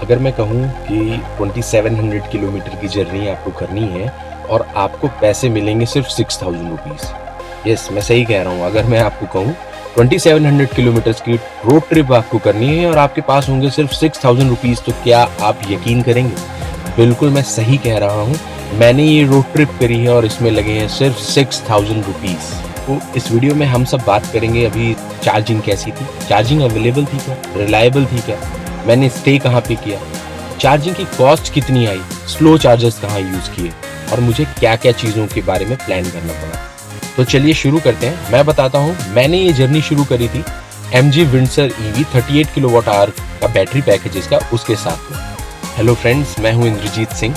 अगर मैं कहूँ कि 2700 किलोमीटर की जर्नी आपको करनी है और आपको पैसे मिलेंगे सिर्फ 6000 रुपीज़। यस, मैं सही कह रहा हूँ। अगर मैं आपको कहूँ 2700 किलोमीटर्स की रोड ट्रिप आपको करनी है और आपके पास होंगे सिर्फ 6000 रुपीज़, तो क्या आप यकीन करेंगे? बिल्कुल मैं सही कह रहा हूँ। मैंने ये रोड ट्रिप करी है और इसमें लगे हैं सिर्फ 6000 रुपीज़। तो इस वीडियो में हम सब बात करेंगे अभी चार्जिंग कैसी थी, चार्जिंग अवेलेबल थी क्या, रिलायबल थी क्या, मैंने स्टे कहाँ पे किया, चार्जिंग की कॉस्ट कितनी आई, स्लो चार्जर्स कहाँ यूज़ किए और मुझे क्या क्या चीज़ों के बारे में प्लान करना पड़ा। तो चलिए शुरू करते हैं। मैं बताता हूँ, मैंने ये जर्नी शुरू करी थी MG Windsor EV 38 kilowatt hour का बैटरी पैक है जिसका, उसके साथ में। हेलो फ्रेंड्स, मैं हूँ इंद्रजीत सिंह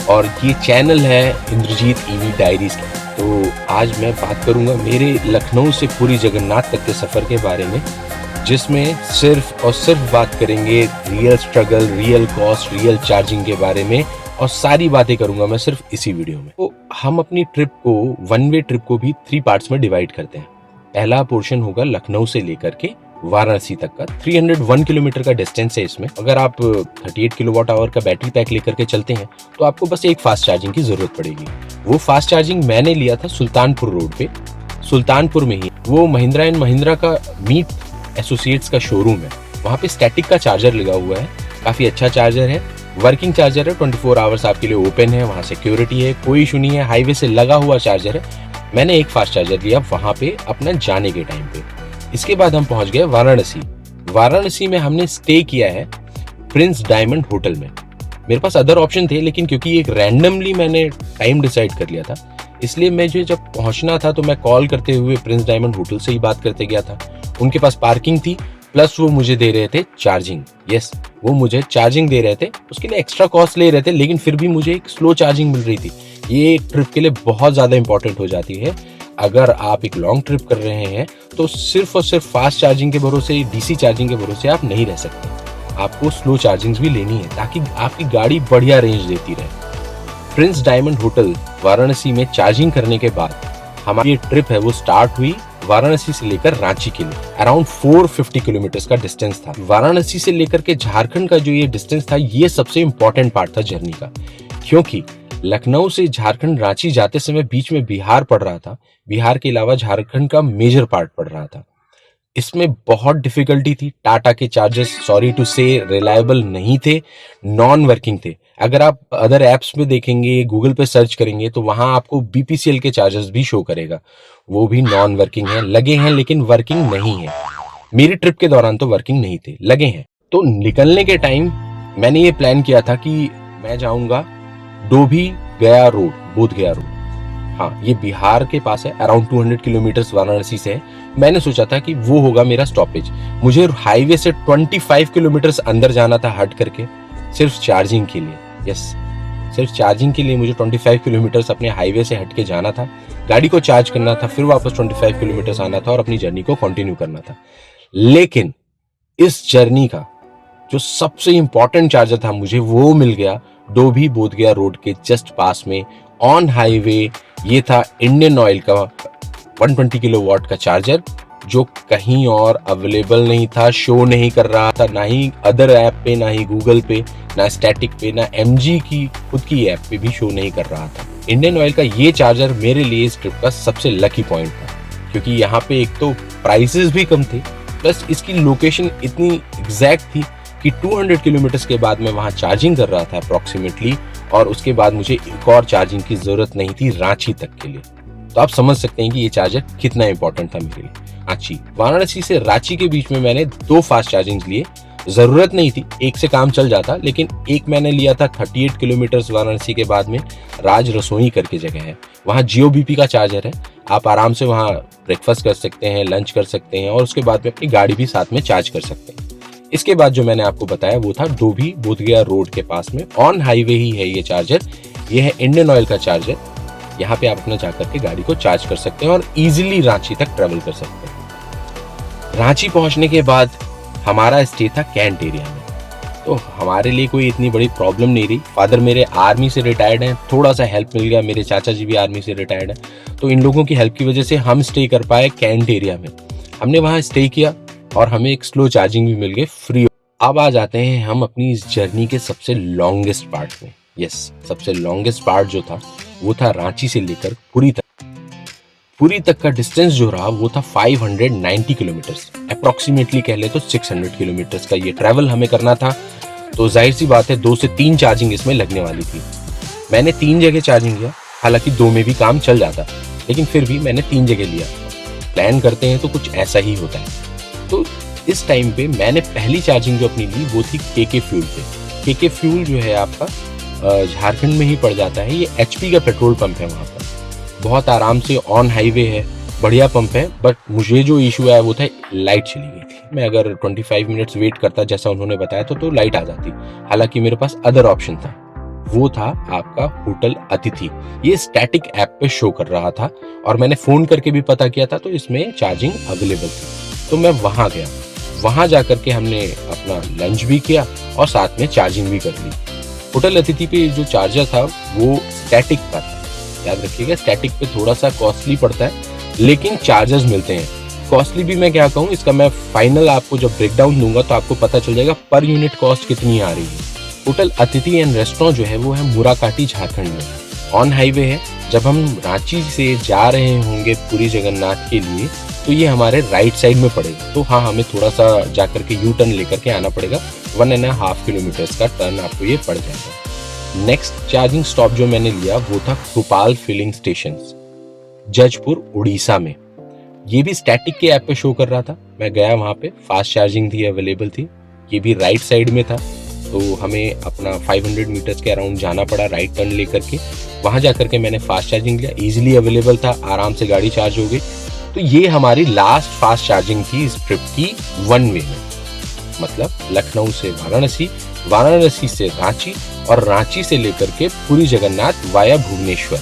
और ये चैनल है इंद्रजीत EV डायरीज की। तो आज मैं बात करूँगा मेरे लखनऊ से पूरी जगन्नाथ तक के सफ़र के बारे में, जिसमें सिर्फ और सिर्फ बात करेंगे real struggle, real cost, real charging के बारे में और सारी बातें करूंगा मैं सिर्फ इसी वीडियो में। तो हम अपनी ट्रिप को, वन वे ट्रिप को भी 3 पार्ट्स में डिवाइड करते हैं। पहला पोर्शन होगा लखनऊ से लेकर के वाराणसी तक का, 301 किलोमीटर का डिस्टेंस है इसमें। अगर आप 38 किलोवाट आवर का बैटरी पैक लेकर के चलते हैं तो आपको बस एक फास्ट चार्जिंग की जरूरत पड़ेगी। वो फास्ट चार्जिंग मैंने लिया था सुल्तानपुर रोड पे, सुल्तानपुर में ही वो महिंद्रा एंड महिंद्रा का मीट एसोसिएट्स का शोरूम है। वहाँ पे स्टैटिक का चार्जर लगा हुआ है, काफी अच्छा चार्जर है, वर्किंग चार्जर है, 24 आवर्स आपके लिए ओपन है, वहाँ सिक्योरिटी है, कोई इशू नहीं है, हाईवे से लगा हुआ चार्जर है। मैंने एक फास्ट चार्जर लिया वहाँ पे अपना जाने के टाइम पे। इसके बाद हम पहुँच गए वाराणसी। वाराणसी में हमने स्टे किया है प्रिंस डायमंड होटल में। मेरे पास अदर ऑप्शन थे, लेकिन क्योंकि एक रैंडमली मैंने टाइम डिसाइड कर लिया था, इसलिए मुझे जब पहुंचना था तो मैं कॉल करते हुए प्रिंस डायमंड होटल से ही बात करते गया था। उनके पास पार्किंग थी, प्लस वो मुझे दे रहे थे चार्जिंग। यस, वो मुझे चार्जिंग दे रहे थे, उसके लिए एक्स्ट्रा कॉस्ट ले रहे थे, लेकिन फिर भी मुझे एक स्लो चार्जिंग मिल रही थी। ये ट्रिप के लिए बहुत ज़्यादा इंपॉर्टेंट हो जाती है। अगर आप एक लॉन्ग ट्रिप कर रहे हैं तो सिर्फ और सिर्फ फास्ट चार्जिंग के भरोसे, DC चार्जिंग के भरोसे आप नहीं रह सकते। आपको स्लो चार्जिंग्स भी लेनी है ताकि आपकी गाड़ी बढ़िया रेंज देती रहे। प्रिंस डायमंड होटल वाराणसी में चार्जिंग करने के बाद हमारी ये ट्रिप है वो स्टार्ट हुई वाराणसी से लेकर रांची के लिए। अराउंड 450 किलोमीटर का डिस्टेंस था। वाराणसी से लेकर के झारखंड का जो ये डिस्टेंस था, ये सबसे इंपॉर्टेंट पार्ट था जर्नी का, क्योंकि लखनऊ से झारखंड रांची जाते समय बीच में बिहार पड़ रहा था। बिहार के अलावा झारखंड का मेजर पार्ट पड़ रहा था। इसमें बहुत डिफिकल्टी थी। टाटा के चार्जर्स, सॉरी टू से, रिलायबल नहीं थे, नॉन वर्किंग थे। अगर आप अदर ऐप्स में देखेंगे, गूगल पे सर्च करेंगे तो वहां आपको BPCL के चार्जर्स भी शो करेगा, वो भी नॉन वर्किंग है। लगे हैं लेकिन वर्किंग नहीं है। मेरी ट्रिप के दौरान तो वर्किंग नहीं थे, लगे हैं। तो निकलने के टाइम मैंने ये प्लान किया था कि मैं जाऊंगा डोभी गया रोड, बोध गया रोड। हाँ, ये बिहार के पास है, अराउंड 200 किलोमीटर वाराणसी से है। मैंने सोचा था कि वो होगा मेरा स्टॉपेज। मुझे हाईवे से 25 किलोमीटर अंदर जाना था हट करके, सिर्फ चार्जिंग के लिए। यस, सिर्फ चार्जिंग के लिए मुझे 25 किलोमीटर अपने हाईवे से हट के जाना था, गाड़ी को चार्ज करना था, फिर वापस 25 किलोमीटर आना था और अपनी जर्नी को कंटिन्यू करना था। लेकिन इस जर्नी का जो सबसे इंपॉर्टेंट चार्जर था मुझे, वो मिल गया डोभी बोध गया रोड के जस्ट पास में, ऑन हाईवे। ये था इंडियन ऑयल का 120 किलोवाट का चार्जर, जो कहीं और अवेलेबल नहीं था, शो नहीं कर रहा था, ना ही अदर ऐप पे, ना ही गूगल पे, ना स्टैटिक पे, ना MG की खुद की ऐप पे भी शो नहीं कर रहा था। इंडियन ऑयल का ये चार्जर मेरे लिए इस ट्रिप का सबसे लकी पॉइंट था, क्योंकि यहाँ पे एक तो प्राइसेस भी कम थे, प्लस इसकी लोकेशन इतनी एग्जैक्ट थी कि 200 किलोमीटर के बाद मैं वहाँ चार्जिंग कर रहा था अप्रॉक्सीमेटली, और उसके बाद मुझे एक और चार्जिंग की जरूरत नहीं थी रांची तक के लिए। तो आप समझ सकते हैं कि ये चार्जर कितना इंपॉर्टेंट था मेरे लिए। रांची, वाराणसी से रांची के बीच में मैंने 2 फास्ट चार्जिंग लिए। जरूरत नहीं थी, एक से काम चल जाता, लेकिन एक मैंने लिया था 38 किलोमीटर वाराणसी के बाद में, राज रसोई करके जगह है, वहाँ जियो BP का चार्जर है। आप आराम से वहाँ ब्रेकफास्ट कर सकते हैं, लंच कर सकते हैं और उसके बाद में अपनी गाड़ी भी साथ में चार्ज कर सकते हैं। इसके बाद जो मैंने आपको बताया वो था डोभी बोध गया रोड के पास में, ऑन हाईवे ही है ये चार्जर। ये है इंडियन ऑयल का चार्जर। यहाँ पे आप अपना जाकर के गाड़ी को चार्ज कर सकते हैं और इजीली रांची तक ट्रेवल कर सकते हैं। रांची पहुंचने के बाद हमारा स्टे था कैंट एरिया में, तो हमारे लिए कोई इतनी बड़ी प्रॉब्लम नहीं रही। फादर मेरे आर्मी से रिटायर्ड हैं, थोड़ा सा हेल्प मिल गया, मेरे चाचा जी भी आर्मी से रिटायर्ड हैं, तो इन लोगों की हेल्प की वजह से हम स्टे कर पाए कैंट एरिया में। हमने वहाँ स्टे किया और हमें एक स्लो चार्जिंग भी मिल गई फ्री। अब आ जाते हैं हम अपनी इस जर्नी के सबसे लॉन्गेस्ट पार्ट में। यस, सबसे लॉन्गेस्ट पार्ट जो था वो था रांची से लेकर पुरी तक। पुरी तक का डिस्टेंस जो रहा वो था 590 किलोमीटर्स, अप्रोक्सीमेटली कह ले तो 600 किलोमीटर्स का ये ट्रैवल हमें करना था। तो जाहिर सी बात है 2 से 3 चार्जिंग इसमें लगने वाली थी। मैंने 3 जगह चार्जिंग किया, हालांकि 2 में भी काम चल जाता, लेकिन फिर भी मैंने 3 जगह लिया। प्लान करते हैं तो कुछ ऐसा ही होता है। तो इस टाइम पे मैंने पहली चार्जिंग जो अपनी ली वो थी केके फ्यूल पे। केके फ्यूल जो है आपका झारखंड में ही पड़ जाता है। ये एचपी का पेट्रोल पंप है, वहाँ पर बहुत आराम से ऑन हाईवे है, बढ़िया पंप है। बट मुझे जो इशू आया वो था लाइट चली गई थी। मैं अगर 25 मिनट्स वेट करता जैसा उन्होंने बताया तो लाइट आ जाती। हालांकि मेरे पास अदर ऑप्शन था, वो था आपका होटल अतिथि। ये स्टैटिक ऐप पे शो कर रहा था और मैंने फोन करके भी पता किया था, तो इसमें चार्जिंग अवेलेबल थी। तो मैं वहां गया, वहां जाकर के हमने अपना लंच भी किया और साथ में चार्जिंग भी कर ली। होटल अतिथि पे जो चार्जर था वो स्टैटिक का था। याद रखिएगा, स्टैटिक पे थोड़ा सा कॉस्टली पड़ता है, लेकिन चार्जर्स मिलते हैं। कॉस्टली भी मैं क्या कहूँ, इसका मैं फाइनल आपको जब ब्रेकडाउन दूंगा तो आपको पता चल जाएगा पर यूनिट कॉस्ट कितनी आ रही है। होटल अतिथि एंड रेस्टोरेंट जो है वो है मुराकाटी, झारखंड में, ऑन हाईवे है। जब हम रांची से जा रहे होंगे पुरी जगन्नाथ के लिए तो ये हमारे राइट साइड में पड़ेगा। तो हाँ, हमें थोड़ा सा जाकर के यू टर्न लेकर के आना पड़ेगा। 1.5 किलोमीटर का टर्न आपको ये पड़ जाएगा। नेक्स्ट चार्जिंग स्टॉप जो मैंने लिया वो था कृपाल फिलिंग स्टेशन, जजपुर उड़ीसा में। ये भी स्टैटिक के ऐप पे शो कर रहा था। मैं गया वहां पे, फास्ट चार्जिंग थी, अवेलेबल थी। ये भी राइट साइड में था, तो हमें अपना 500 मीटर्स के अराउंड जाना पड़ा राइट टर्न लेकर के। वहां जाकर के मैंने फास्ट चार्जिंग लिया, इजीली अवेलेबल था, आराम से गाड़ी चार्ज हो गई। तो ये हमारी लास्ट फास्ट चार्जिंग थी इस ट्रिप की, वन वे में। मतलब लखनऊ से वाराणसी, वाराणसी से रांची और रांची से लेकर के पुरी जगन्नाथ वाया भुवनेश्वर।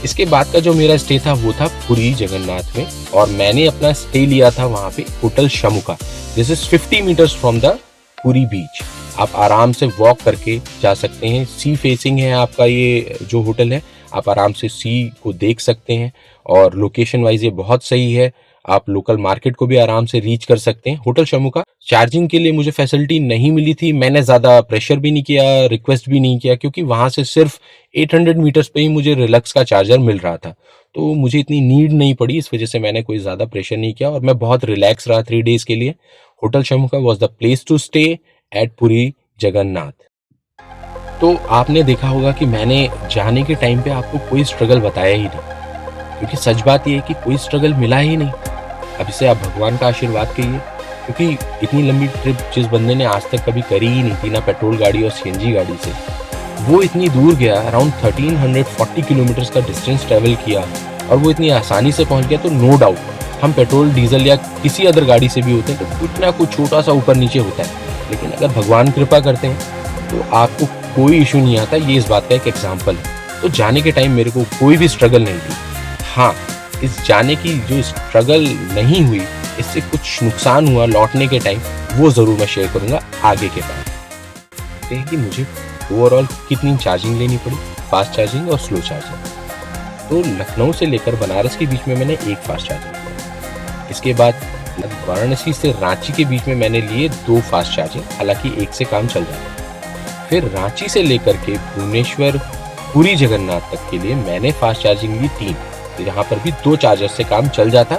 इसके बाद का जो मेरा स्टे था वो था पुरी जगन्नाथ में, और मैंने अपना स्टे लिया था वहां पे hotel Shamuka. This is 50 metres from the Puri beach. आप आराम से वॉक करके जा सकते हैं। सी फेसिंग है आपका ये जो होटल है, आप आराम से सी को देख सकते हैं और लोकेशन वाइज ये बहुत सही है। आप लोकल मार्केट को भी आराम से रीच कर सकते हैं। होटल शमुका चार्जिंग के लिए मुझे फैसिलिटी नहीं मिली थी, मैंने ज़्यादा प्रेशर भी नहीं किया, रिक्वेस्ट भी नहीं किया, क्योंकि वहाँ से सिर्फ 800 मीटर्स पे ही मुझे रिलक्स का चार्जर मिल रहा था, तो मुझे इतनी नीड नहीं पड़ी। इस वजह से मैंने कोई ज़्यादा प्रेशर नहीं किया और मैं बहुत रिलैक्स रहा 3 डेज के लिए। Hotel Shamuka was the place to stay at Puri Jagannath. तो आपने देखा होगा कि मैंने जाने के टाइम पे आपको कोई स्ट्रगल बताया ही नहीं, क्योंकि सच बात यह है कि कोई स्ट्रगल मिला ही नहीं। अब इसे आप भगवान का आशीर्वाद कहिए, क्योंकि इतनी लंबी ट्रिप जिस बंदे ने आज तक कभी करी ही नहीं थी, ना पेट्रोल गाड़ी और सीएनजी गाड़ी से, वो इतनी दूर गया, अराउंड 1340 किलोमीटर्स का डिस्टेंस ट्रेवल किया और वो इतनी आसानी से पहुंच गया। तो नो डाउट हम पेट्रोल डीजल या किसी अदर गाड़ी से भी होते हैं तो कुछ ना कुछ छोटा सा ऊपर नीचे होता है, लेकिन अगर भगवान कृपा करते हैं तो आपको कोई इशू नहीं आता। ये इस बात का एक एग्जाम्पल है। तो जाने के टाइम मेरे को कोई भी स्ट्रगल नहीं थी। हाँ, इस जाने की जो स्ट्रगल नहीं हुई, इससे कुछ नुकसान हुआ लौटने के टाइम, वो ज़रूर मैं शेयर करूँगा आगे के बाद। देखते हैं कि मुझे ओवरऑल कितनी चार्जिंग लेनी पड़ी, फास्ट चार्जिंग और स्लो चार्जिंग। तो लखनऊ से लेकर बनारस के बीच में मैंने एक फास्ट चार्जिंग किया। इसके बाद वाराणसी से रांची के बीच में मैंने लिए 2 फास्ट चार्जिंग, हालांकि एक से काम चल जाता। फिर रांची से लेकर के भुवनेश्वर पुरी जगन्नाथ तक के लिए मैंने फास्ट चार्जिंग ली 3। यहाँ पर भी 2 चार्जर से काम चल जाता,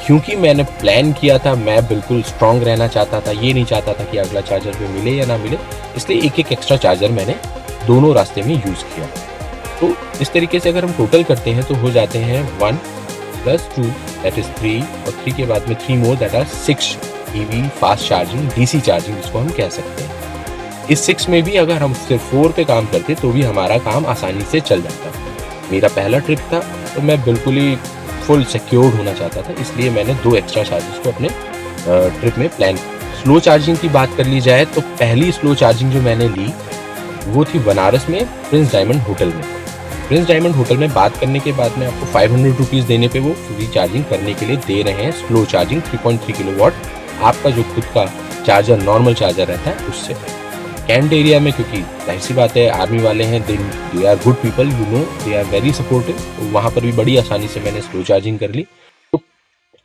क्योंकि मैंने प्लान किया था, मैं बिल्कुल स्ट्रांग रहना चाहता था। ये नहीं चाहता था कि अगला चार्जर पे मिले या ना मिले, इसलिए एक एक्स्ट्रा चार्जर मैंने दोनों रास्ते में यूज़ किया। तो इस तरीके से अगर हम टोटल करते हैं तो हो जाते हैं 1 + 2 दैट इज 3, और 3 के बाद में 3 more that are 6 EV fast charging, DC charging जिसको हम कह सकते हैं। इस 6 में भी अगर हम सिर्फ 4 पे काम करते तो भी हमारा काम आसानी से चल जाता। मेरा पहला ट्रिप था तो मैं बिल्कुल ही फुल सिक्योर्ड होना चाहता था, इसलिए मैंने 2 एक्स्ट्रा चार्जेस को अपने ट्रिप में प्लान किया। स्लो चार्जिंग की बात कर ली जाए तो पहली स्लो चार्जिंग जो मैंने ली वो थी बनारस में प्रिंस डायमंड होटल में। प्रिंस डायमंड होटल में बात करने के बाद में आपको 500 रुपीज़ देने पे वो फ्री चार्जिंग करने के लिए दे रहे हैं, स्लो चार्जिंग 3.3 किलोवाट। आपका जो खुद का चार्जर नॉर्मल चार्जर रहता है उससे। कैंट एरिया में, क्योंकि जाहिर सी बात है आर्मी वाले हैं, they are good people, you know, they are very supportive, तो वहाँ पर भी बड़ी आसानी से मैंने स्लो चार्जिंग कर ली। तो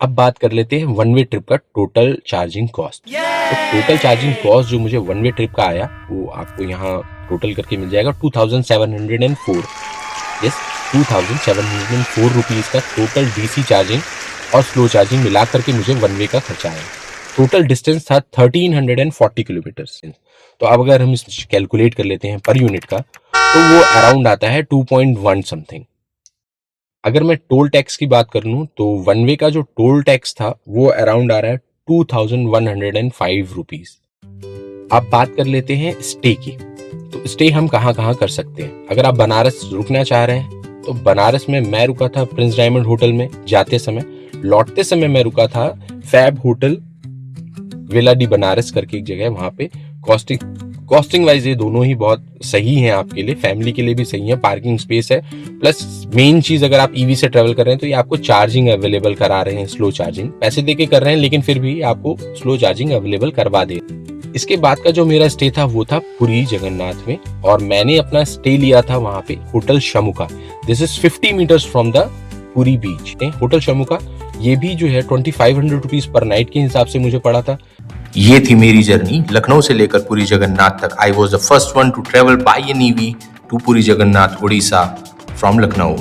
अब बात कर लेते हैं वन वे ट्रिप का टोटल चार्जिंग कॉस्ट। तो टोटल चार्जिंग कॉस्ट जो मुझे वन वे ट्रिप का आया वो आपको यहाँ टोटल करके मिल जाएगा 2704। यस, 2704 रुपीज़ का टोटल डीसी चार्जिंग और स्लो चार्जिंग मिला करके मुझे वन वे का खर्चा आया। टोटल डिस्टेंस था 1340 किलोमीटर्स। तो अब अगर हम इस कैलकुलेट कर लेते हैं पर यूनिट का तो वो अराउंड आता है 2.1 समथिंग। अगर मैं टोल टैक्स की बात कर लूँ तो वन वे का जो टोल टैक्स था वो अराउंड आ रहा है 2105 रुपीज। अब बात कर लेते हैं स्टे की। तो स्टे हम कहाँ कहाँ कर सकते हैं। अगर आप बनारस रुकना चाह रहे हैं तो बनारस में मैं रुका था प्रिंस डायमंड होटल में जाते समय। लौटते समय मैं रुका था Fab Hotel Villa De Banaras करके एक जगह है, वहां पे कॉस्टिंग वाइज ये दोनों ही बहुत सही हैं आपके लिए, फैमिली के लिए भी सही है, पार्किंग स्पेस है, प्लस मेन चीज अगर आप ईवी से ट्रेवल कर रहे हैं तो ये आपको चार्जिंग अवेलेबल करा रहे हैं, स्लो चार्जिंग पैसे देके कर रहे हैं लेकिन फिर भी आपको स्लो चार्जिंग अवेलेबल करवा दे। इसके बाद का जो मेरा स्टे था वो था पुरी जगन्नाथ में और मैंने अपना स्टे लिया था वहां पे hotel Shamuka. This is 50 metres from the Puri beach. Hotel Shamuka ये भी जो है 2500 रुपीज पर नाइट के हिसाब से मुझे पड़ा था। ये थी मेरी जर्नी लखनऊ से लेकर पुरी जगन्नाथ तक। I was the first one to travel by an EV to Puri Jagannath Orissa from Lucknow.